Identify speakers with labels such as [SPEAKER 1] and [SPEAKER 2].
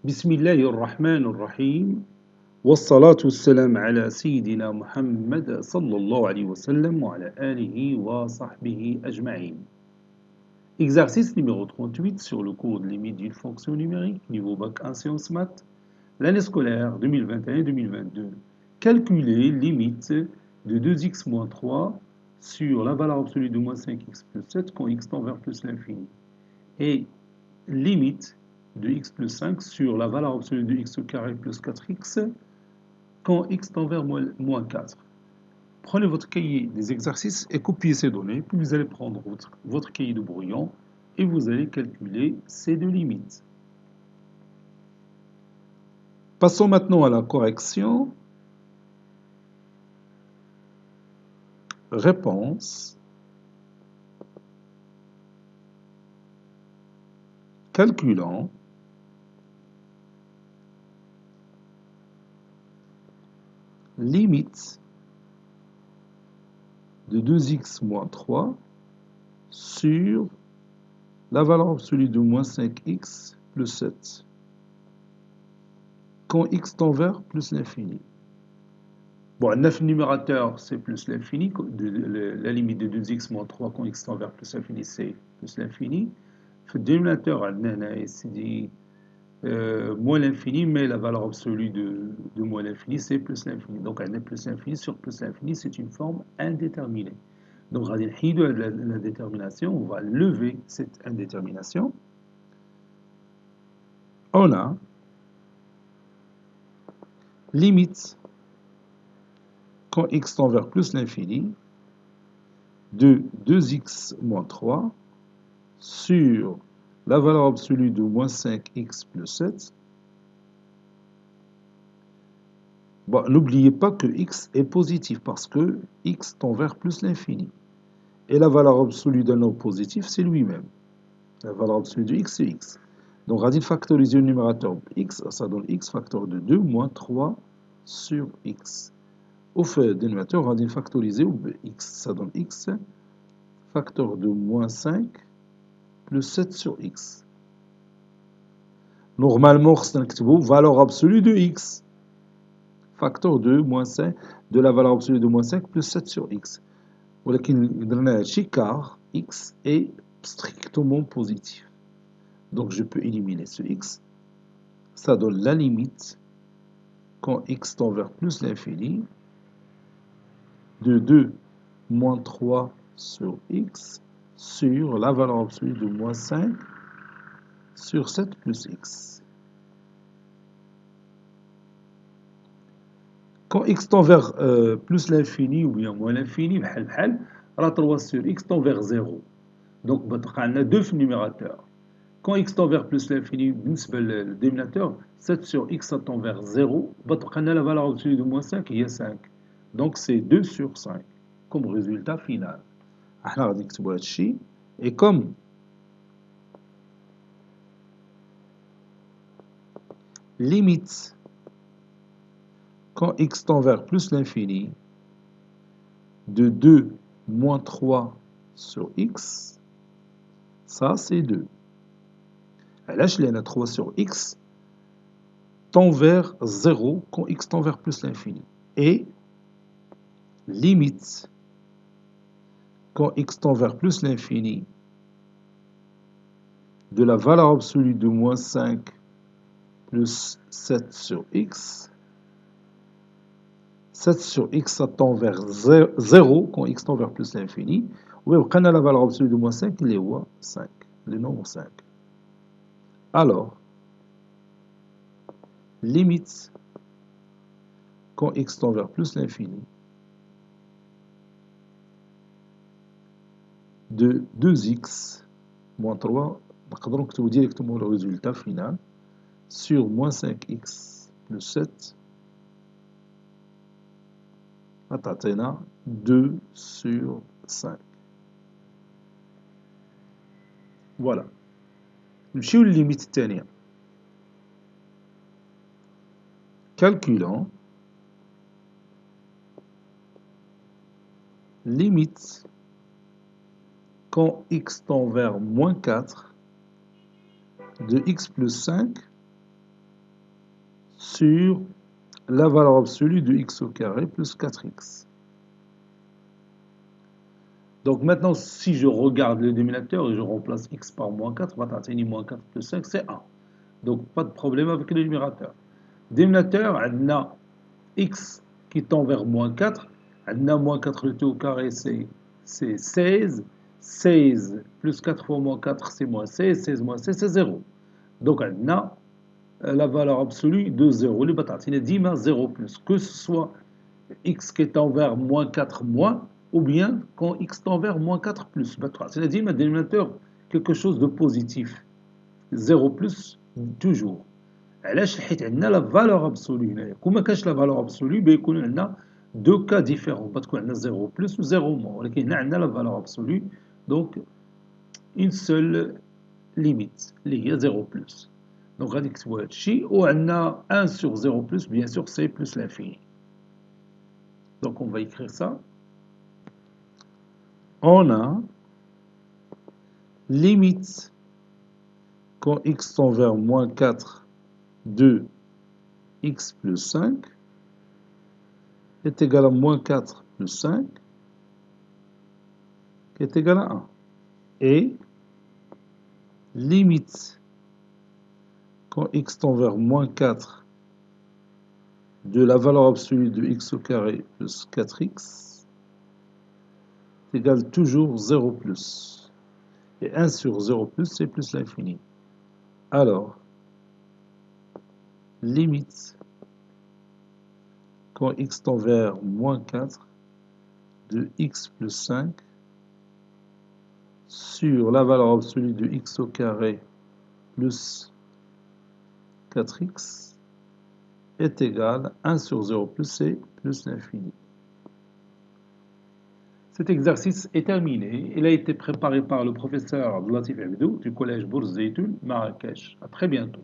[SPEAKER 1] بسم الله الرحمن الرحيم والصلاة والسلام على سيدنا محمد صلى الله عليه وسلم وعلى آله وصحبه أجمعين. Exercice numéro 38 sur le cours de limite d'une fonction numérique, niveau bac 1 sciences maths, l'année scolaire 2021-2022. Calculer limite de 2x moins 3 sur la valeur absolue de moins 5x plus 7 quand x tend vers plus l'infini. Et limite de x plus 5 sur la valeur absolue de x au carré plus 4x quand x tend vers moins 4. Prenez votre cahier des exercices et copiez ces données, puis vous allez prendre votre cahier de brouillon et vous allez calculer ces deux limites. Passons maintenant à la correction. Réponse. Calculant. Limite de 2x moins 3 sur la valeur absolue de moins 5x plus 7 quand x tend vers plus l'infini. Bon, 9 numérateur, c'est plus l'infini. La limite de 2x moins 3 quand x tend vers plus l'infini, c'est plus l'infini. Le dénominateur, c'est dit moins l'infini, mais la valeur absolue de moins l'infini, c'est plus l'infini. Donc, un plus l'infini sur plus l'infini, c'est une forme indéterminée. Donc, la détermination, on va lever cette indétermination. On a limite quand x tend vers plus l'infini de 2x moins 3 sur la valeur absolue de moins 5x plus 7. Bon, n'oubliez pas que x est positif parce que x tend vers plus l'infini. Et la valeur absolue d'un nombre positif, c'est lui-même. La valeur absolue de x, c'est x. Donc, radine factoriser le numérateur x, ça donne x facteur de 2 moins 3 sur x. Au fait, dénominateur, radine factoriser x, ça donne x facteur de moins 5 plus 7 sur x. Normalement, c'est un valeur absolue de x. Facteur de moins 5 de la valeur absolue de moins 5 plus 7 sur x. Car x est strictement positif. Donc je peux éliminer ce x. Ça donne la limite quand x tend vers plus l'infini de 2 moins 3 sur x sur la valeur absolue de moins 5 sur 7 plus x. Quand x tend vers plus l'infini ou bien moins l'infini, la 3 sur x tend vers 0. Donc, on a deux numérateurs. Quand x tend vers plus l'infini, le dénominateur, 7 sur x ça tend vers 0, on a la valeur absolue de moins 5, il y a 5. Donc, c'est 2 sur 5 comme résultat final. Et comme limite quand x tend vers plus l'infini de 2 moins 3 sur x, ça c'est 2. Là, je l'ai 3 sur x tend vers 0 quand x tend vers plus l'infini. Et limite quand x tend vers plus l'infini de la valeur absolue de moins 5 plus 7 sur x. 7 sur x, ça tend vers 0 quand x tend vers plus l'infini. Oui, on a la valeur absolue de moins 5, il est où 5, le nombre 5. Alors, limite quand x tend vers plus l'infini de 2x moins 3, on va directement le résultat final sur moins 5x plus 7, on 2 sur 5. Voilà. نمشيو للليميت الثانية. Calculant limite quand x tend vers moins 4 de x plus 5 sur la valeur absolue de x au carré plus 4x. Donc maintenant, si je regarde le dénominateur et je remplace x par moins 4, on va t'atteindre moins 4 plus 5, c'est 1. Donc pas de problème avec le numérateur. Dénominateur, on a x qui tend vers moins 4. On a moins 4 le t au carré, c'est 16. 16 plus 4 fois moins 4, c'est moins 16. 16 moins 16, c'est 0. Donc on a la valeur absolue de 0. Les batailles, il est dit 0 plus. Que ce soit x qui tend vers moins 4 moins, ou bien quand x tend vers moins 4 plus. C'est-à-dire un dénominateur quelque chose de positif. 0 plus toujours. علاش حيت عندنا لا فالور ابسولو هنايا كون ما كانش لا فالور ابسولو بيكون عندنا دو كا ديفيرون بتكون عندنا 0 بلس و 0 موان ولكن هنا عندنا لا فالور ابسولو دونك اون سول ليميت اللي هي 0 بلس دونك غادي نكتبوا هادشي وعندنا 1 sur 0 plus bien sûr c'est plus l'infini. Donc on va écrire ça. On a limite quand x tend vers moins 4 de x plus 5 est égal à moins 4 plus 5 qui est égal à 1. Et limite quand x tend vers moins 4 de la valeur absolue de x au carré plus 4x égale toujours 0 plus. Et 1 sur 0 plus, c'est plus l'infini. Alors, limite quand x tend vers moins 4 de x plus 5 sur la valeur absolue de x au carré plus 4x est égal à 1 sur 0 plus, c'est plus l'infini. Cet exercice est terminé. Il a été préparé par le professeur Abdelatif Abdou du collège Bourz Zeytoun, Marrakech. À très bientôt.